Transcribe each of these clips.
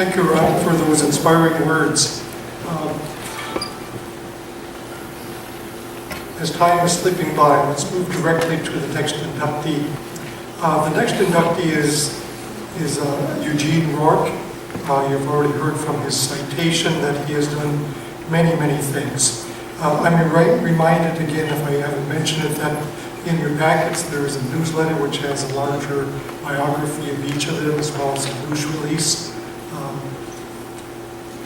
Thank you, Ron, for those inspiring words. As time is slipping by, let's move directly to the next inductee. The next inductee is Eugene Roark. You've already heard from his citation that he has done many, many things. I'm reminded again, if I haven't mentioned it, that in your packets there is a newsletter which has a larger biography of each of them as well as a news release.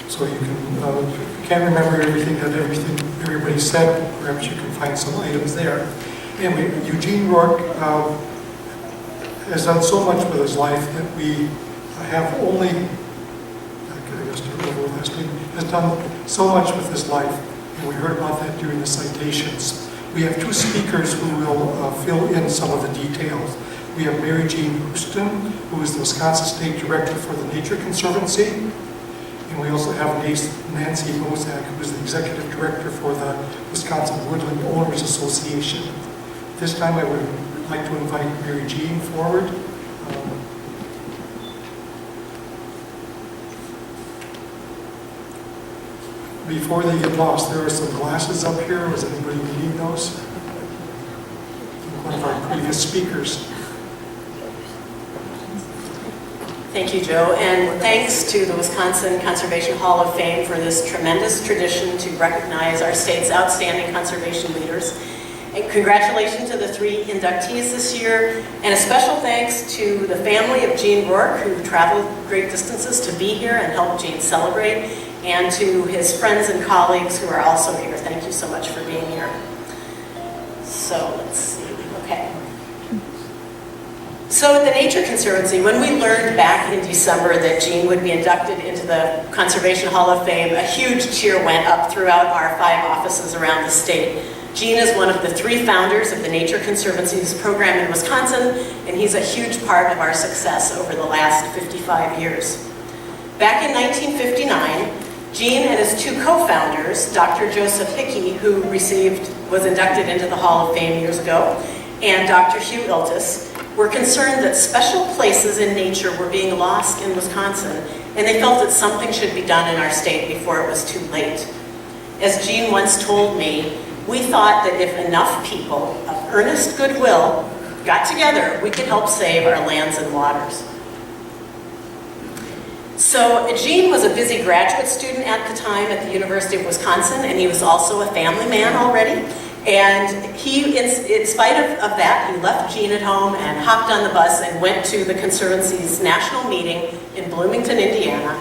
So you can, if you can't remember everything that everybody said, perhaps you can find some items there. Anyway, Eugene Roark has done so much with his life that we have only, has done so much with his life, and we heard about that during the citations. We have two speakers who will fill in some of the details. We have Mary Jean Houston, who is the Wisconsin State Director for the Nature Conservancy. And we also have Nancy Bozak, who is the Executive Director for the Wisconsin Woodland Owners Association. This time I would like to invite Mary Jean forward. Before they get lost, there are some glasses up here. Was anybody needing those? One of our previous speakers. Thank you, Joe, and thanks to the Wisconsin Conservation Hall of Fame for this tremendous tradition to recognize our state's outstanding conservation leaders. And congratulations to the 3 inductees this year, and a special thanks to the family of Gene Roark, who traveled great distances to be here and help Gene celebrate, and to his friends and colleagues who are also here. Thank you so much for being here. So let's see, okay. So at the Nature Conservancy, when we learned back in December that Gene would be inducted into the Conservation Hall of Fame, a huge cheer went up throughout our 5 offices around the state. Gene is one of the 3 founders of the Nature Conservancy's program in Wisconsin, and he's a huge part of our success over the last 55 years. Back in 1959, Gene and his 2 co-founders, Dr. Joseph Hickey, who was inducted into the Hall of Fame years ago, and Dr. Hugh Iltis, were concerned that special places in nature were being lost in Wisconsin, and they felt that something should be done in our state before it was too late. As Gene once told me, we thought that if enough people of earnest goodwill got together, we could help save our lands and waters. So Gene was a busy graduate student at the time at the University of Wisconsin, and he was also a family man already. And he, in spite of that, he left Gene at home and hopped on the bus and went to the Conservancy's national meeting in Bloomington, Indiana.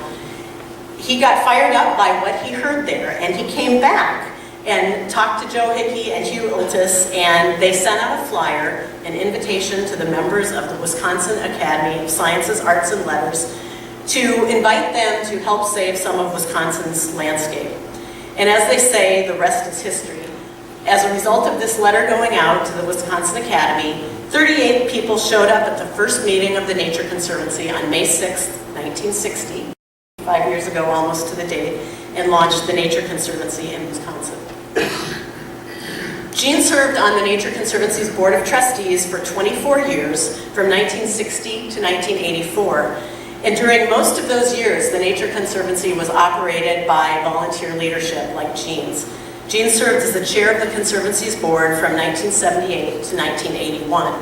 He got fired up by what he heard there, and he came back and talked to Joe Hickey and Hugh Iltis, and they sent out a flyer, an invitation to the members of the Wisconsin Academy of Sciences, Arts, and Letters to invite them to help save some of Wisconsin's landscape. And as they say, the rest is history. As a result of this letter going out to the Wisconsin Academy, 38 people showed up at the first meeting of the Nature Conservancy on May 6, 1960, 5 years ago almost to the date, and launched the Nature Conservancy in Wisconsin. Gene served on the Nature Conservancy's Board of Trustees for 24 years, from 1960 to 1984, and during most of those years, the Nature Conservancy was operated by volunteer leadership like Gene's. Gene served as the chair of the Conservancy's board from 1978 to 1981.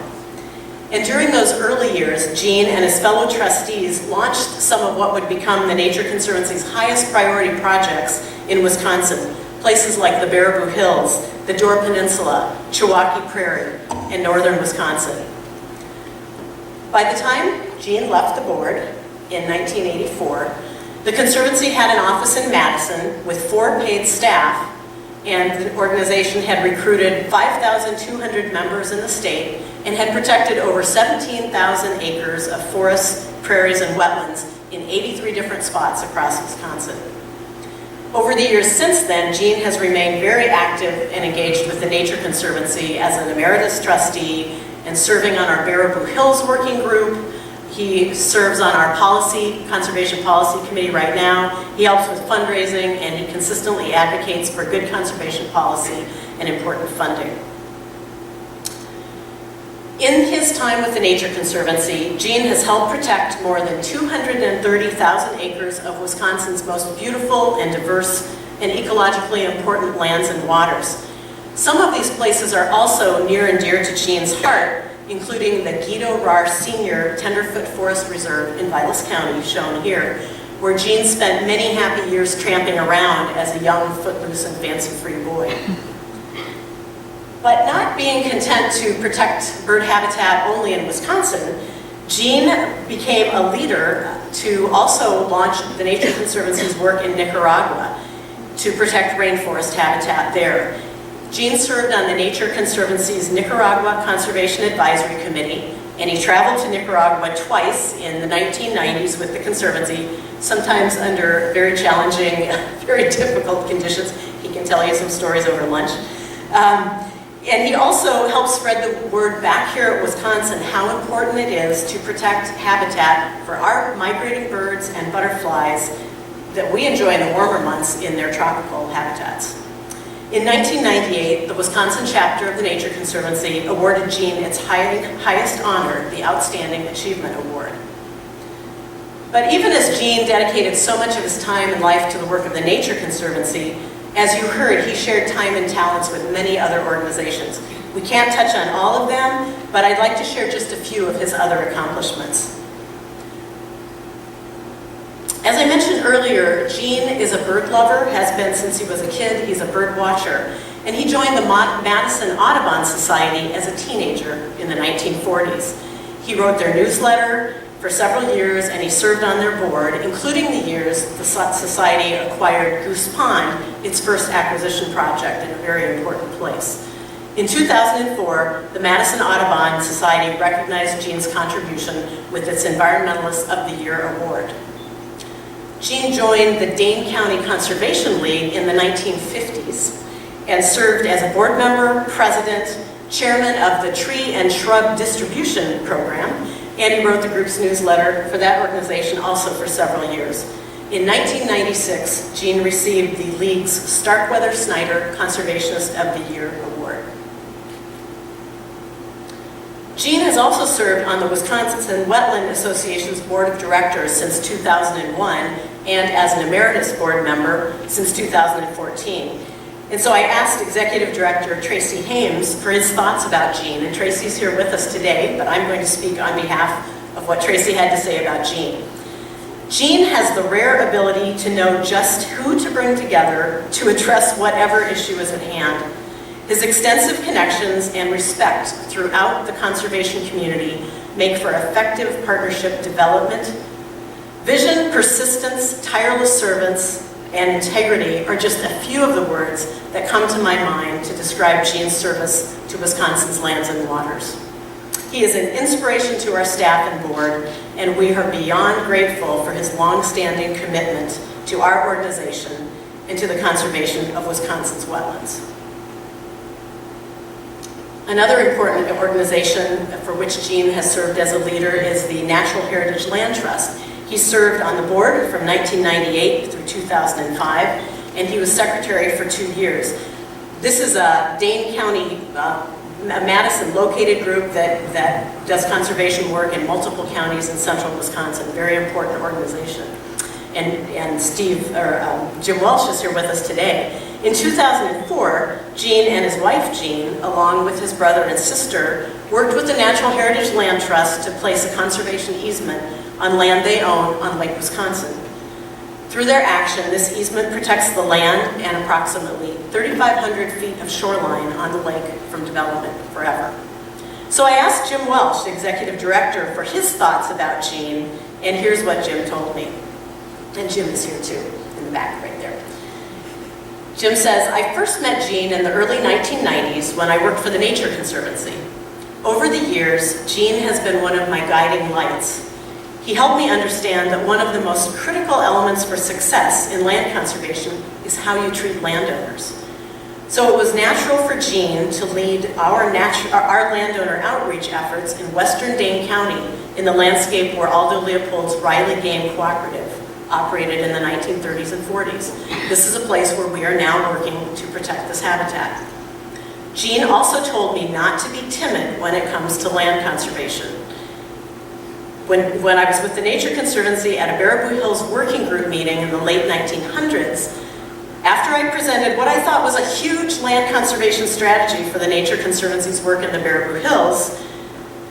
And during those early years, Gene and his fellow trustees launched some of what would become the Nature Conservancy's highest priority projects in Wisconsin, places like the Baraboo Hills, the Door Peninsula, Chewauquee Prairie, and northern Wisconsin. By the time Gene left the board in 1984, the Conservancy had an office in Madison with 4 paid staff, and the organization had recruited 5,200 members in the state and had protected over 17,000 acres of forests, prairies, and wetlands in 83 different spots across Wisconsin. Over the years since then, Gene has remained very active and engaged with the Nature Conservancy as an emeritus trustee and serving on our Baraboo Hills working group. He serves on our conservation policy committee right now. He helps with fundraising, and he consistently advocates for good conservation policy and important funding. In his time with the Nature Conservancy, Gene has helped protect more than 230,000 acres of Wisconsin's most beautiful and diverse and ecologically important lands and waters. Some of these places are also near and dear to Gene's heart, including the Guido Roark Senior Tenderfoot Forest Reserve in Vilas County, shown here, where Gene spent many happy years tramping around as a young, footloose, and fancy-free boy. But not being content to protect bird habitat only in Wisconsin, Gene became a leader to also launch the Nature Conservancy's work in Nicaragua to protect rainforest habitat there. Gene served on the Nature Conservancy's Nicaragua Conservation Advisory Committee, and he traveled to Nicaragua twice in the 1990s with the Conservancy, sometimes under very challenging, very difficult conditions. He can tell you some stories over lunch. And he also helped spread the word back here at Wisconsin how important it is to protect habitat for our migrating birds and butterflies that we enjoy in the warmer months in their tropical habitats. In 1998, the Wisconsin chapter of the Nature Conservancy awarded Gene its highest honor, the Outstanding Achievement Award. But even as Gene dedicated so much of his time and life to the work of the Nature Conservancy, as you heard, he shared time and talents with many other organizations. We can't touch on all of them, but I'd like to share just a few of his other accomplishments. As I mentioned earlier, Gene is a bird lover, has been since he was a kid. He's a bird watcher. And he joined the Madison Audubon Society as a teenager in the 1940s. He wrote their newsletter for several years, and he served on their board, including the years the Society acquired Goose Pond, its first acquisition project in a very important place. In 2004, the Madison Audubon Society recognized Gene's contribution with its Environmentalist of the Year award. Gene joined the Dane County Conservation League in the 1950s and served as a board member, president, chairman of the Tree and Shrub Distribution Program, and he wrote the group's newsletter for that organization also for several years. In 1996, Gene received the league's Starkweather-Snyder Conservationist of the Year award. Gene has also served on the Wisconsin Wetland Association's Board of Directors since 2001 and as an emeritus board member since 2014. And so I asked Executive Director Tracy Hames for his thoughts about Gene, and Tracy's here with us today, but I'm going to speak on behalf of what Tracy had to say about Gene. Gene has the rare ability to know just who to bring together to address whatever issue is at hand. His extensive connections and respect throughout the conservation community make for effective partnership development. Vision, persistence, tireless service, and integrity are just a few of the words that come to my mind to describe Gene's service to Wisconsin's lands and waters. He is an inspiration to our staff and board, and we are beyond grateful for his long-standing commitment to our organization and to the conservation of Wisconsin's wetlands. Another important organization for which Gene has served as a leader is the Natural Heritage Land Trust. He served on the board from 1998 through 2005, and he was secretary for 2 years. This is a Dane County, Madison located group that does conservation work in multiple counties in central Wisconsin. Very important organization. And Jim Welsh is here with us today. In 2004, Gene and his wife Jean, along with his brother and sister, worked with the Natural Heritage Land Trust to place a conservation easement on land they own on Lake Wisconsin. Through their action, this easement protects the land and approximately 3,500 feet of shoreline on the lake from development forever. So I asked Jim Welsh, the executive director, for his thoughts about Gene, and here's what Jim told me. And Jim is here too, in the back right there. Jim says, I first met Gene in the early 1990s when I worked for the Nature Conservancy. Over the years, Gene has been one of my guiding lights. He helped me understand that one of the most critical elements for success in land conservation is how you treat landowners. So it was natural for Gene to lead our landowner outreach efforts in western Dane County in the landscape where Aldo Leopold's Riley Game Cooperative operated in the 1930s and 40s. This is a place where we are now working to protect this habitat. Gene also told me not to be timid when it comes to land conservation. When I was with the Nature Conservancy at a Baraboo Hills working group meeting in the late 1900s, after I presented what I thought was a huge land conservation strategy for the Nature Conservancy's work in the Baraboo Hills,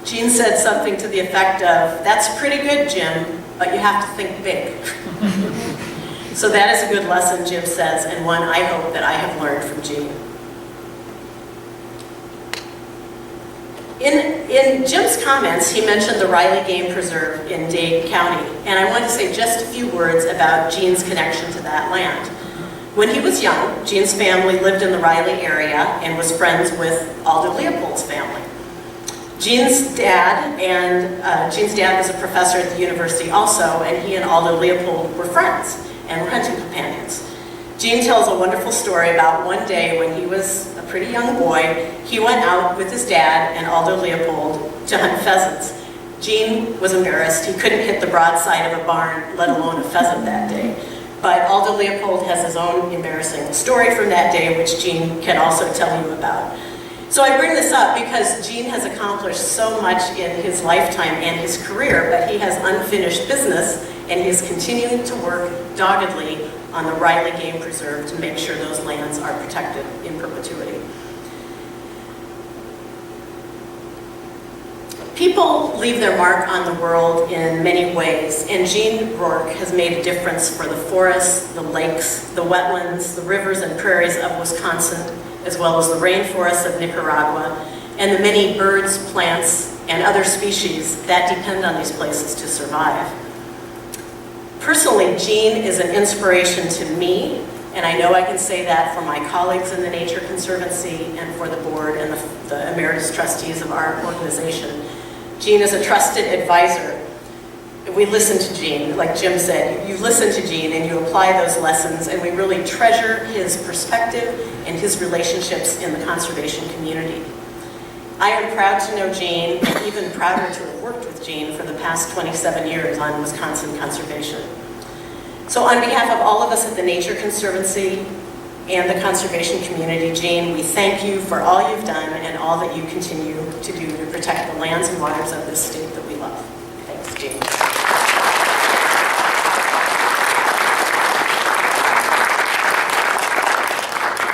Gene said something to the effect of, "That's pretty good, Jim, but you have to think big." So that is a good lesson, Jim says, and one I hope that I have learned from Gene. In Jim's comments, he mentioned the Riley Game Preserve in Dade County, and I want to say just a few words about Gene's connection to that land. When he was young, Gene's family lived in the Riley area and was friends with Aldo Leopold's family. Gene's dad was a professor at the university also, and he and Aldo Leopold were friends and were hunting companions. Gene tells a wonderful story about one day when he was a pretty young boy, he went out with his dad and Aldo Leopold to hunt pheasants. Gene was embarrassed. He couldn't hit the broadside of a barn, let alone a pheasant that day. But Aldo Leopold has his own embarrassing story from that day, which Gene can also tell you about. So I bring this up because Gene has accomplished so much in his lifetime and his career, but he has unfinished business, and he is continuing to work doggedly on the Riley Game Preserve to make sure those lands are protected in perpetuity. People leave their mark on the world in many ways, and Gene Roark has made a difference for the forests, the lakes, the wetlands, the rivers and prairies of Wisconsin, as well as the rainforests of Nicaragua, and the many birds, plants, and other species that depend on these places to survive. Personally, Gene is an inspiration to me, and I know I can say that for my colleagues in the Nature Conservancy and for the board and the emeritus trustees of our organization. Gene is a trusted advisor. We listen to Gene, like Jim said, you listen to Gene and you apply those lessons, and we really treasure his perspective and his relationships in the conservation community. I am proud to know Gene, and even prouder to have worked with Gene for the past 27 years on Wisconsin conservation. So on behalf of all of us at the Nature Conservancy and the conservation community, Gene, we thank you for all you've done and all that you continue to do to protect the lands and waters of this state that we love. Thanks, Gene.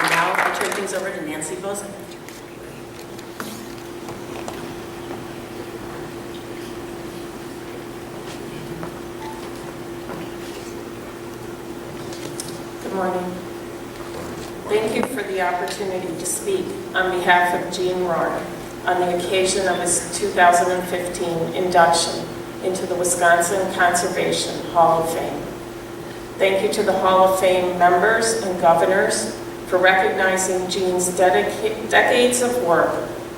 Now I'll turn things over to Nancy Bozen. Good morning. Thank you for the opportunity to speak on behalf of Gene Roark on the occasion of his 2015 induction into the Wisconsin Conservation Hall of Fame. Thank you to the Hall of Fame members and governors for recognizing Gene's decades of work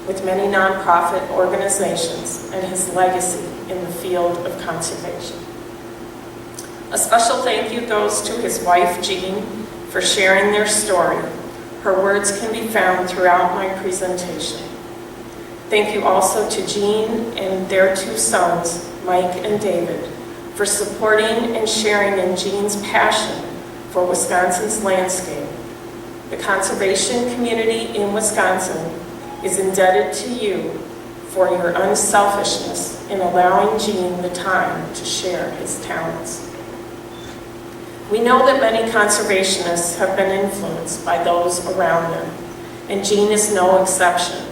with many nonprofit organizations and his legacy in the field of conservation. A special thank you goes to his wife, Jean, for sharing their story. Her words can be found throughout my presentation. Thank you also to Jean and their two sons, Mike and David, for supporting and sharing in Gene's passion for Wisconsin's landscape. The conservation community in Wisconsin is indebted to you for your unselfishness in allowing Gene the time to share his talents. We know that many conservationists have been influenced by those around them, and Gene is no exception.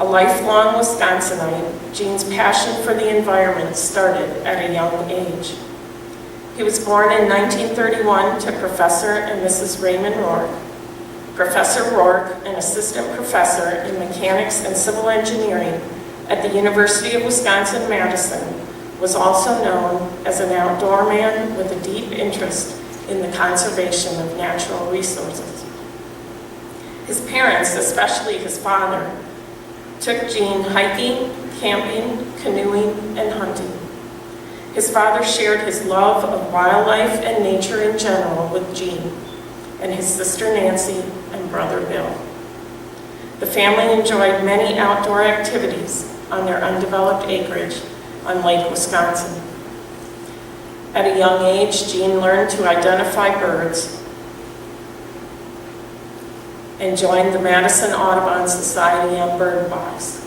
A lifelong Wisconsinite, Gene's passion for the environment started at a young age. He was born in 1931 to Professor and Mrs. Raymond Roark. Professor Roark, an assistant professor in mechanics and civil engineering at the University of Wisconsin-Madison, was also known as an outdoor man with a deep interest in the conservation of natural resources. His parents, especially his father, took Gene hiking, camping, canoeing, and hunting. His father shared his love of wildlife and nature in general with Gene and his sister Nancy and brother Bill. The family enjoyed many outdoor activities on their undeveloped acreage on Lake Wisconsin. At a young age, Gene learned to identify birds. and joined the Madison Audubon Society on Bird Box.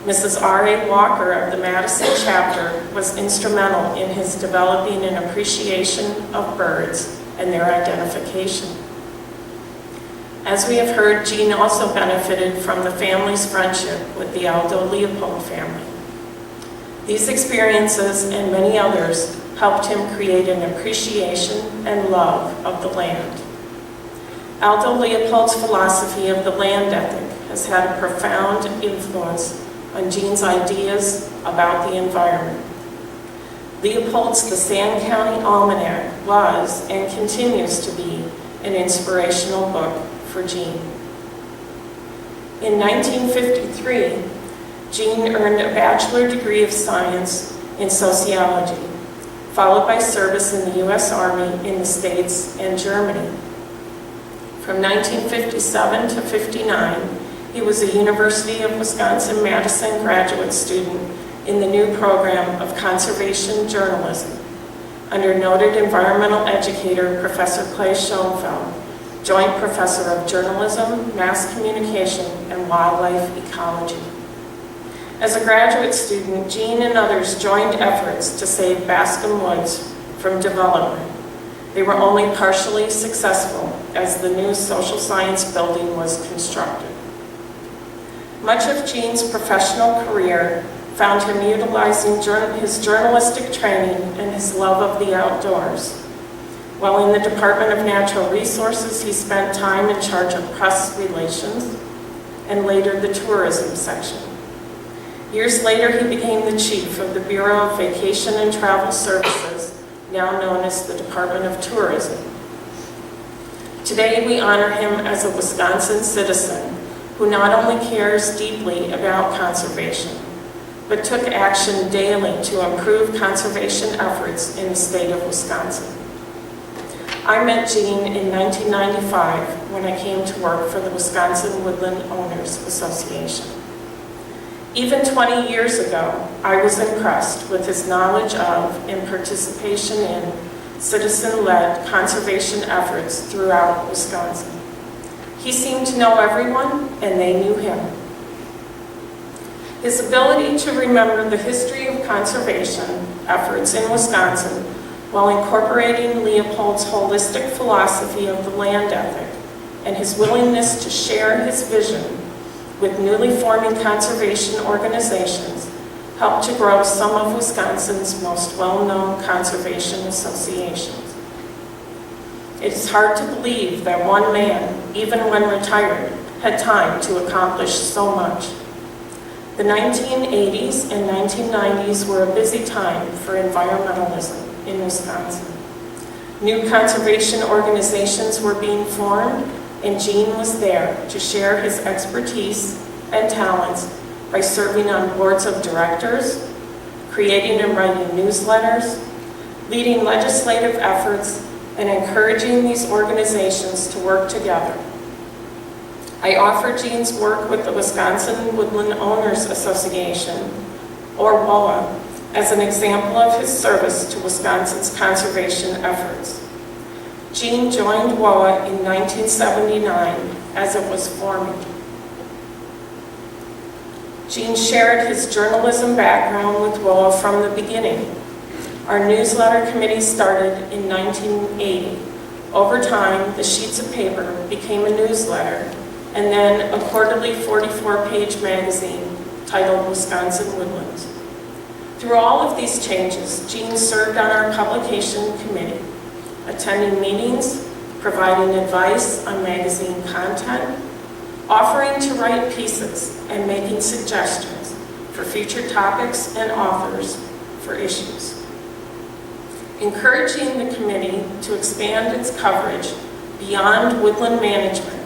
Mrs. R.A. Walker of the Madison chapter was instrumental in his developing an appreciation of birds and their identification. As we have heard, Gene also benefited from the family's friendship with the Aldo Leopold family. These experiences and many others helped him create an appreciation and love of the land. Aldo Leopold's philosophy of the land ethic has had a profound influence on Gene's ideas about the environment. Leopold's The Sand County Almanac was and continues to be an inspirational book for Gene. In 1953, Gene earned a bachelor degree of science in sociology, followed by service in the U.S. Army in the States and Germany. From 1957 to 59, he was a University of Wisconsin-Madison graduate student in the new program of conservation journalism under noted environmental educator Professor Clay Schoenfeld, Joint Professor of Journalism, Mass Communication, and Wildlife Ecology. As a graduate student, Gene and others joined efforts to save Bascom Woods from development. They were only partially successful as the new social science building was constructed. Much of Gene's professional career found him utilizing his journalistic training and his love of the outdoors. While in the Department of Natural Resources, he spent time in charge of press relations and later the tourism section. Years later, he became the chief of the Bureau of Vacation and Travel Services, now known as the Department of Tourism. Today, we honor him as a Wisconsin citizen who not only cares deeply about conservation, but took action daily to improve conservation efforts in the state of Wisconsin. I met Gene in 1995 when I came to work for the Wisconsin Woodland Owners Association. Even 20 years ago, I was impressed with his knowledge of and participation in citizen-led conservation efforts throughout Wisconsin. He seemed to know everyone, and they knew him. His ability to remember the history of conservation efforts in Wisconsin while incorporating Leopold's holistic philosophy of the land ethic and his willingness to share his vision with newly forming conservation organizations helped to grow some of Wisconsin's most well-known conservation associations. It is hard to believe that one man, even when retired, had time to accomplish so much. The 1980s and 1990s were a busy time for environmentalism in Wisconsin. New conservation organizations were being formed, and Gene was there to share his expertise and talents by serving on boards of directors, creating and writing newsletters, leading legislative efforts, and encouraging these organizations to work together. I offer Gene's work with the Wisconsin Woodland Owners Association, or WOA, as an example of his service to Wisconsin's conservation efforts. Gene joined WOA in 1979 as it was forming. Gene shared his journalism background with WOA from the beginning. Our newsletter committee started in 1980. Over time, the sheets of paper became a newsletter, and then a quarterly 44-page magazine titled Wisconsin Woodlands. Through all of these changes, Gene served on our publication committee, attending meetings, providing advice on magazine content, offering to write pieces, and making suggestions for future topics and authors for issues. Encouraging the committee to expand its coverage beyond woodland management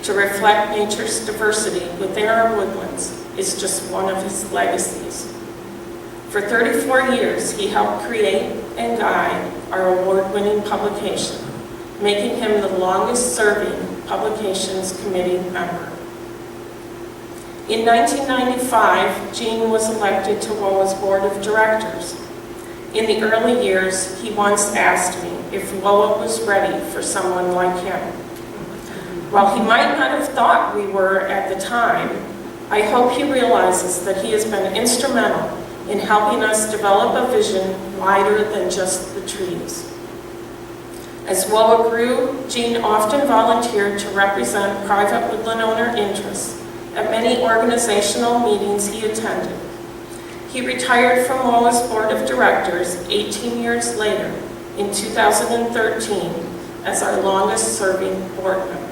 to reflect nature's diversity within our woodlands is just one of his legacies. For 34 years, he helped create and guide our award-winning publication, making him the longest-serving publications committee member. In 1995, Gene was elected to WOA's board of directors. In the early years, he once asked me if WOA was ready for someone like him. While he might not have thought we were at the time, I hope he realizes that he has been instrumental in helping us develop a vision wider than just the trees. As WOA grew, Gene often volunteered to represent private woodland owner interests at many organizational meetings he attended. He retired from WOA's board of directors 18 years later in 2013 as our longest-serving board member.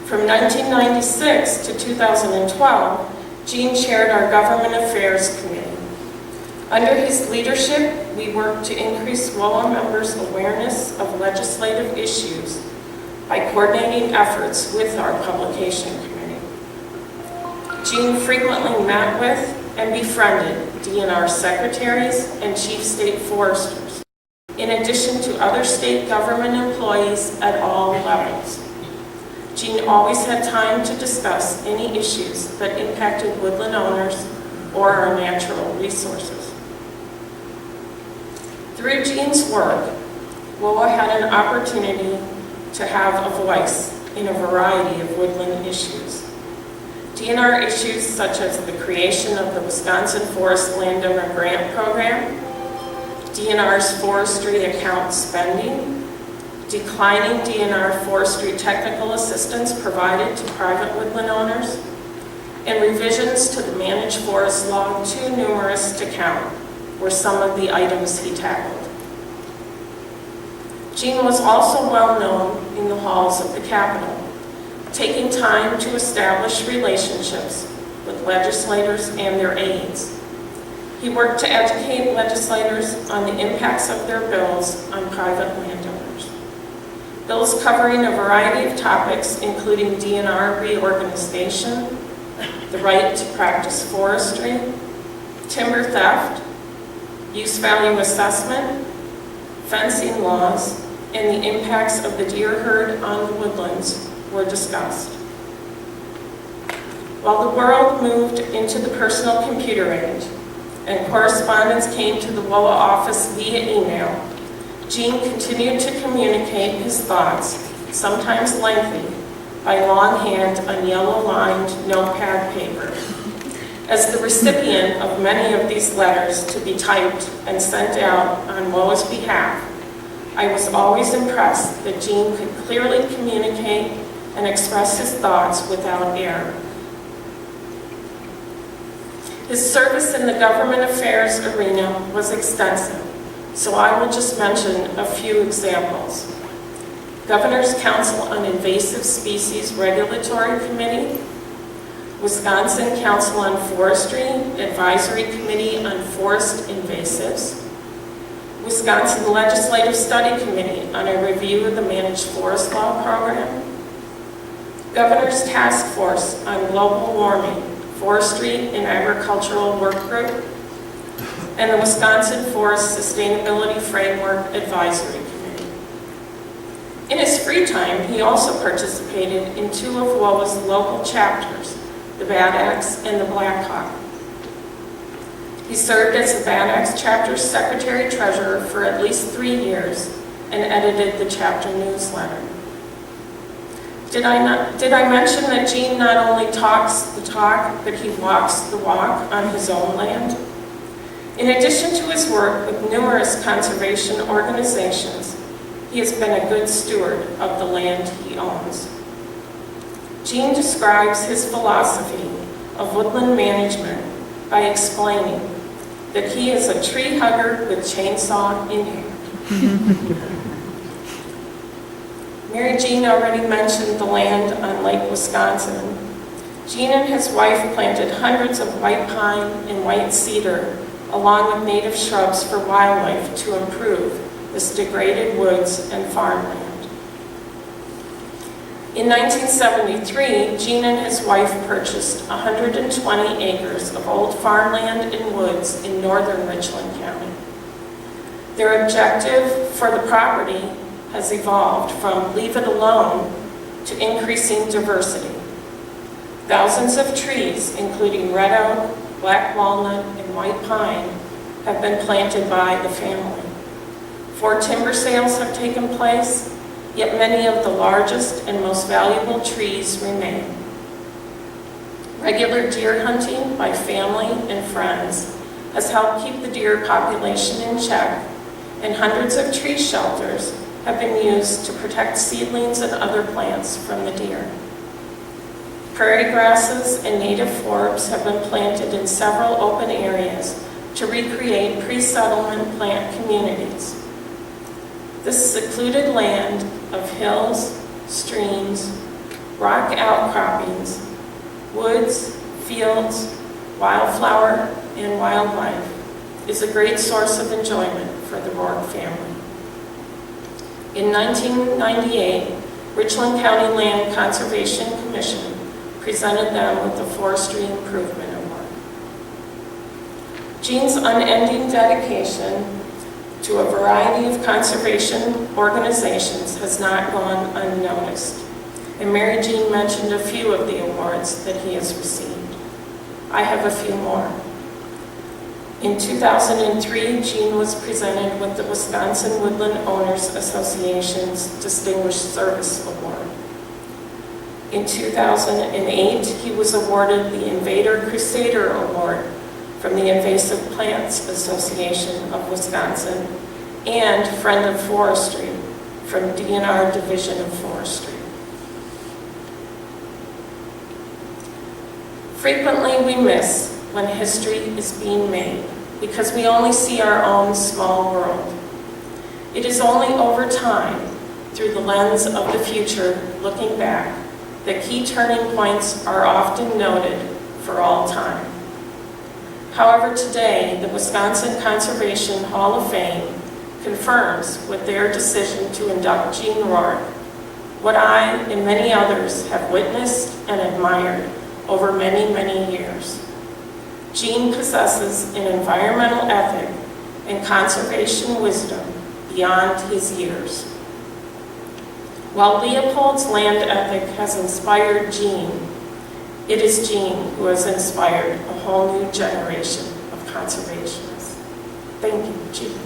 From 1996 to 2012, Gene chaired our Government Affairs Committee. Under his leadership, we worked to increase WOA members' awareness of legislative issues by coordinating efforts with our publication committee. Gene frequently met with and befriended DNR secretaries and chief state foresters, in addition to other state government employees at all levels. Gene always had time to discuss any issues that impacted woodland owners or our natural resources. Through Gene's work, WOA had an opportunity to have a voice in a variety of woodland issues. DNR issues such as the creation of the Wisconsin Forest Landowner Grant Program, DNR's forestry account spending, declining DNR forestry technical assistance provided to private woodland owners, and revisions to the managed forest law too numerous to count were some of the items he tackled. Gene was also well known in the halls of the Capitol, taking time to establish relationships with legislators and their aides. He worked to educate legislators on the impacts of their bills on private landowners. Bills covering a variety of topics, including DNR reorganization, the right to practice forestry, timber theft, use value assessment, fencing laws, and the impacts of the deer herd on the woodlands were discussed. While the world moved into the personal computer age and correspondence came to the WOA office via email, Gene continued to communicate his thoughts, sometimes lengthy, by longhand on yellow-lined notepad paper. As the recipient of many of these letters to be typed and sent out on WOA's behalf, I was always impressed that Gene could clearly communicate and express his thoughts without error. His service in the government affairs arena was extensive, so I will just mention a few examples. Governor's Council on Invasive Species Regulatory Committee, Wisconsin Council on Forestry Advisory Committee on Forest Invasives, Wisconsin Legislative Study Committee on a review of the Managed Forest Law Program, Governor's Task Force on Global Warming, Forestry and Agricultural Work Group, and the Wisconsin Forest Sustainability Framework Advisory Committee. In his free time, he also participated in two of WOA's local chapters, the Bad Axe and the Black Hawk. He served as the Bad Axe chapter's secretary-treasurer for at least 3 years and edited the chapter newsletter. Did I mention that Gene not only talks the talk, but he walks the walk on his own land? In addition to his work with numerous conservation organizations, he has been a good steward of the land he owns. Gene describes his philosophy of woodland management by explaining that he is a tree hugger with chainsaw in hand. Mary Jean already mentioned the land on Lake Wisconsin. Gene and his wife planted hundreds of white pine and white cedar, along with native shrubs for wildlife to improve this degraded woods and farmland. In 1973, Gene and his wife purchased 120 acres of old farmland and woods in northern Richland County. Their objective for the property has evolved from leave it alone to increasing diversity. Thousands of trees, including red oak, black walnut, and white pine, have been planted by the family. 4 timber sales have taken place, yet many of the largest and most valuable trees remain. Regular deer hunting by family and friends has helped keep the deer population in check, and hundreds of tree shelters have been used to protect seedlings and other plants from the deer. Prairie grasses and native forbs have been planted in several open areas to recreate pre-settlement plant communities. This secluded land of hills, streams, rock outcroppings, woods, fields, wildflower, and wildlife is a great source of enjoyment for the Roark family. In 1998, Richland County Land Conservation Commission presented them with the Forestry Improvement Award. Gene's unending dedication to a variety of conservation organizations has not gone unnoticed, and Mary Jean mentioned a few of the awards that he has received. I have a few more. In 2003, Gene was presented with the Wisconsin Woodland Owners Association's Distinguished Service Award. In 2008, he was awarded the Invader Crusader Award from the Invasive Plants Association of Wisconsin and Friend of Forestry from DNR Division of Forestry. Frequently we miss when history is being made because we only see our own small world. It is only over time, through the lens of the future, looking back, that key turning points are often noted for all time. However, today, the Wisconsin Conservation Hall of Fame confirms with their decision to induct Gene Roark what I and many others have witnessed and admired over many, many years. Gene possesses an environmental ethic and conservation wisdom beyond his years. While Leopold's land ethic has inspired Gene, it is Gene who has inspired a whole new generation of conservationists. Thank you, Gene.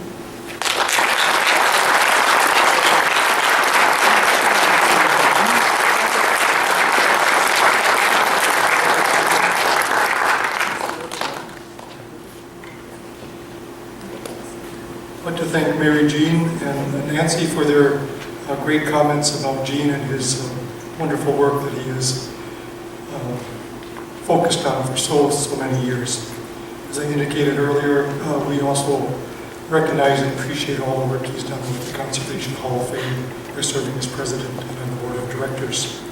I want to thank Mary Jean and Nancy for their great comments about Gene and his wonderful work that he has focused on for so many years. As I indicated earlier, we also recognize and appreciate all the work he's done with the Conservation Hall of Fame by serving as president and on the board of directors.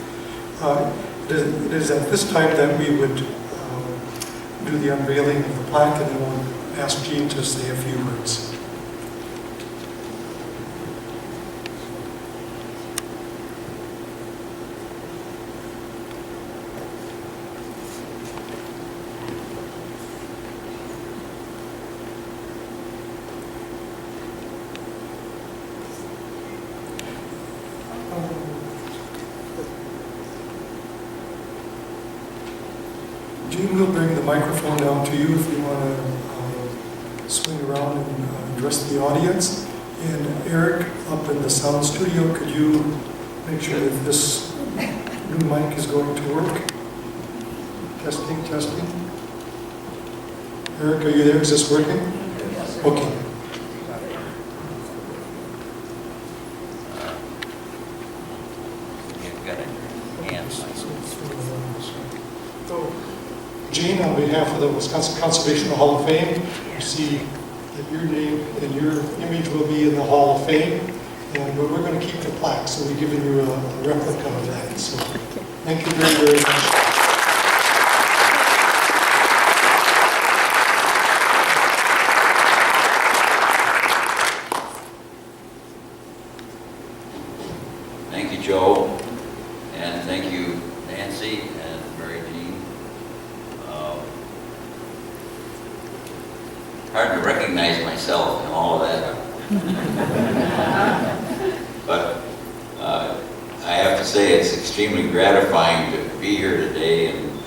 It is at this time that we would do the unveiling of the plaque, and then we'll ask Gene to say a few words. Gene will bring the microphone down to you if you want to swing around and address the audience. And Eric, up in the sound studio, could you make sure that this new mic is going to work? Testing, testing. Eric, are you there? Is this working? Okay. Gene, on behalf of the Wisconsin Conservation Hall of Fame, you see that your name and your image will be in the Hall of Fame, and we're going to keep the plaque, so we've given you a replica of that. So thank you very, very much. Thank you, Joe, and thank you, Nancy and Mary Jean. Hard to recognize myself in all of that. But I have to say it's extremely gratifying to be here today and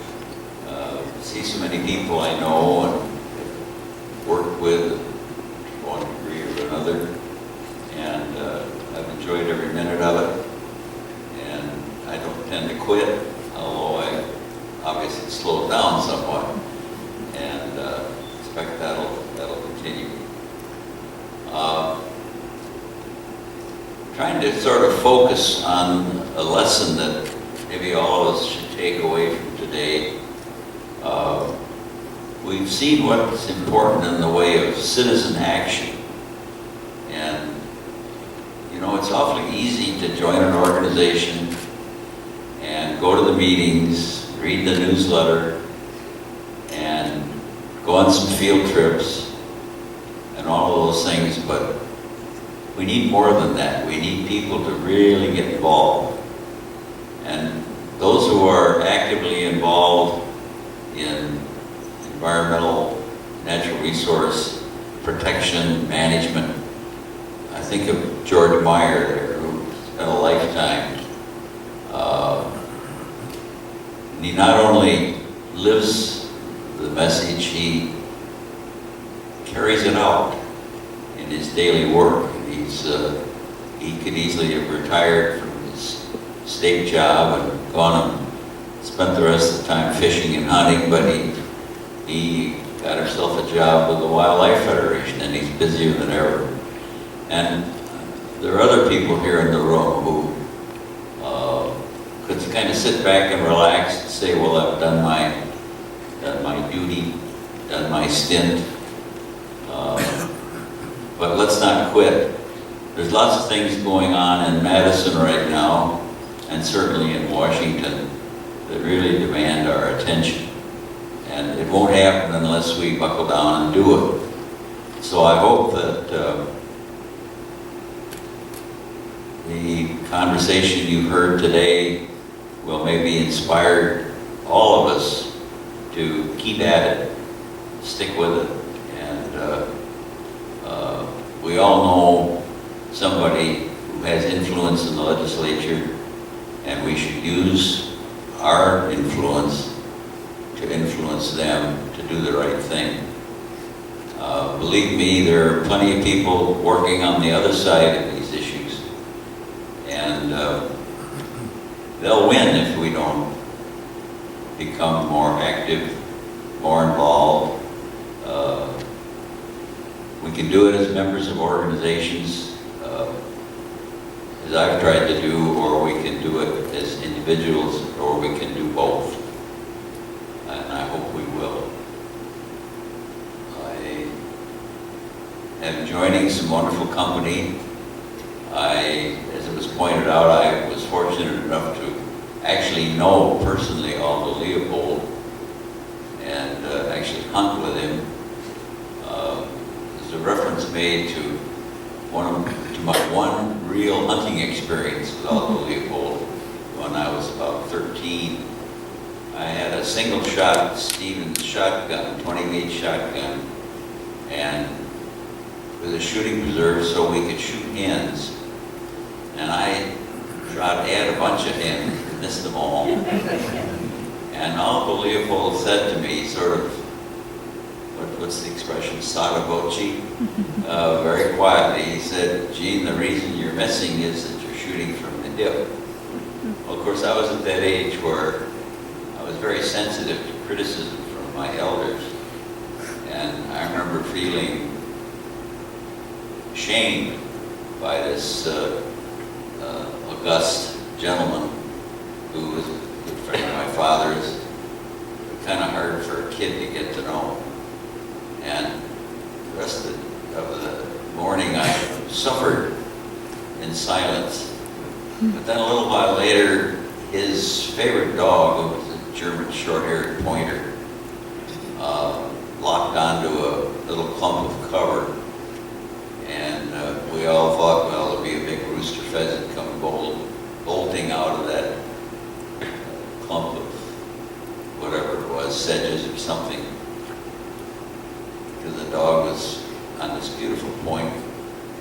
see so many people I know and worked with to one degree or another. And I've enjoyed every minute of it. trying to sort of focus on a lesson that maybe all of us should take away from today. We've seen what's important in the way of citizen action. And, you know, it's awfully easy to join an organization and go to the meetings, read the newsletter, and go on some field trips and all of those things, but we need more than that. We need people to really get involved. And those who are actively involved in environmental, natural resource protection, management, I think of George Meyer there, who spent a lifetime. He not only lives the message, he carries it out in his daily work. He could easily have retired from his state job and gone and spent the rest of the time fishing and hunting, but he got himself a job with the Wildlife Federation, and he's busier than ever. And there are other people here in the room who could kind of sit back and relax and say, well, I've done my duty, done my stint, but let's not quit. There's lots of things going on in Madison right now, and certainly in Washington, that really demand our attention. And it won't happen unless we buckle down and do it. So I hope that the conversation you've heard today will maybe inspire all of us to keep at it, stick with it. And we all know somebody who has influence in the legislature, and we should use our influence to influence them to do the right thing. Believe me, there are plenty of people working on the other side of these issues, and they'll win if we don't become more active, more involved. We can do it as members of organizations, as I've tried to do, or we can do it as individuals, or we can do both. And I hope we will. I am joining some wonderful company. As it was pointed out, I was fortunate enough to actually know personally Aldo Leopold and actually hunt with him. There's a reference made to my one real hunting experience with Aldo Leopold when I was about 13. I had a single shot Stevens shotgun, 20 gauge shotgun, and with a shooting preserve so we could shoot hens. And I shot at a bunch of hens, missed them all. And Aldo Leopold said to me, sort of, what's the expression, sotto voce, very quietly, he said, Gene, the reason you're missing is that you're shooting from the hip. Well, of course, I was at that age where I was very sensitive to criticism from my elders. And I remember feeling shamed by this august gentleman who was a good friend of my father's, kind of hard for a kid to get to know. And the rest of the morning I suffered in silence. But then a little while later, his favorite dog, who was a German short-haired pointer, locked onto a little clump of cover. And we all thought, well, there'll be a big rooster pheasant come bolting out of that clump of whatever it was, sedges or something. Because the dog was on this beautiful point.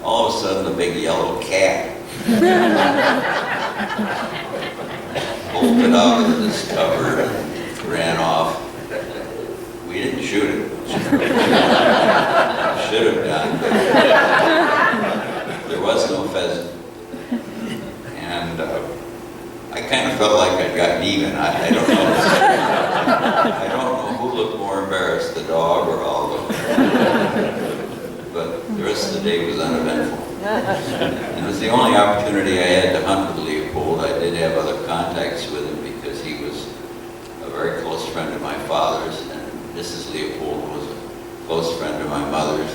All of a sudden, the big yellow cat bolted out of this cover and ran off. We didn't shoot it. Should have done. There was no pheasant. And I kind of felt like I'd gotten even. I don't know. I don't know who looked more embarrassed, the dog or Aldo. But the rest of the day was uneventful. It was the only opportunity I had to hunt with Leopold. I did have other contacts with him because he was a very close friend of my father's, and Mrs. Leopold was a close friend of my mother's,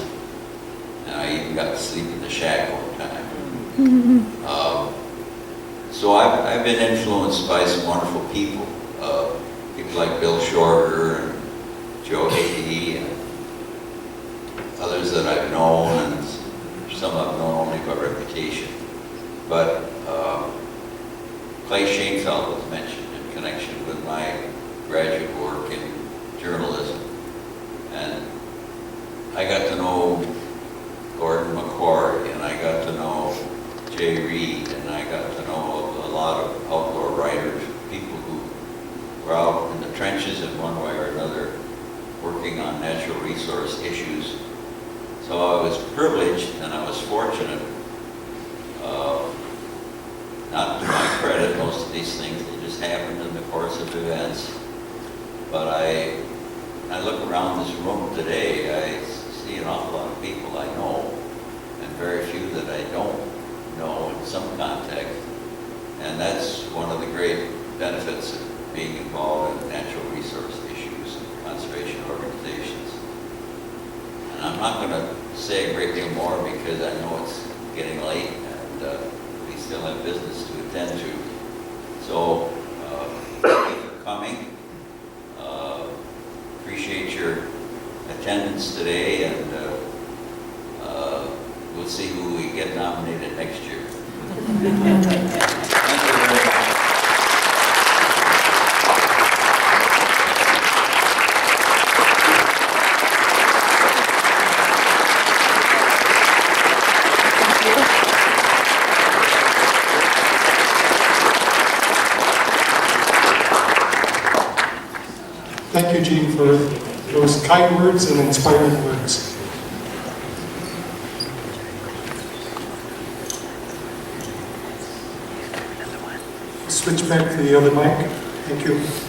and I even got to sleep in the shack one time. So I've been influenced by some wonderful people, people like Bill Shorter and Joe Haiti and others that I've known, and some I've known only by reputation. But Clay Shanefield was mentioned in connection with my graduate work in journalism. And I got to know Gordon McQuarrie, and I got to know Jay Reed, and I got to know a lot of outdoor writers, people who were out in the trenches in one way or another, working on natural resource issues. So I was privileged and I was fortunate, not to my credit, most of these things, they just happened in the course of events. But I look around this room today, I see an awful lot of people I know, and very few that I don't know in some context. And that's one of the great benefits of being involved in natural resource issues and conservation organizations. And I'm not going to say a great deal more because I know it's getting late and we still have business to attend to. So, thank you for coming. Appreciate your attendance today, and we'll see who we get nominated next year. Thank you very much. Thank you, Gene, for those kind words and inspiring words. Switch back to the other mic. Thank you.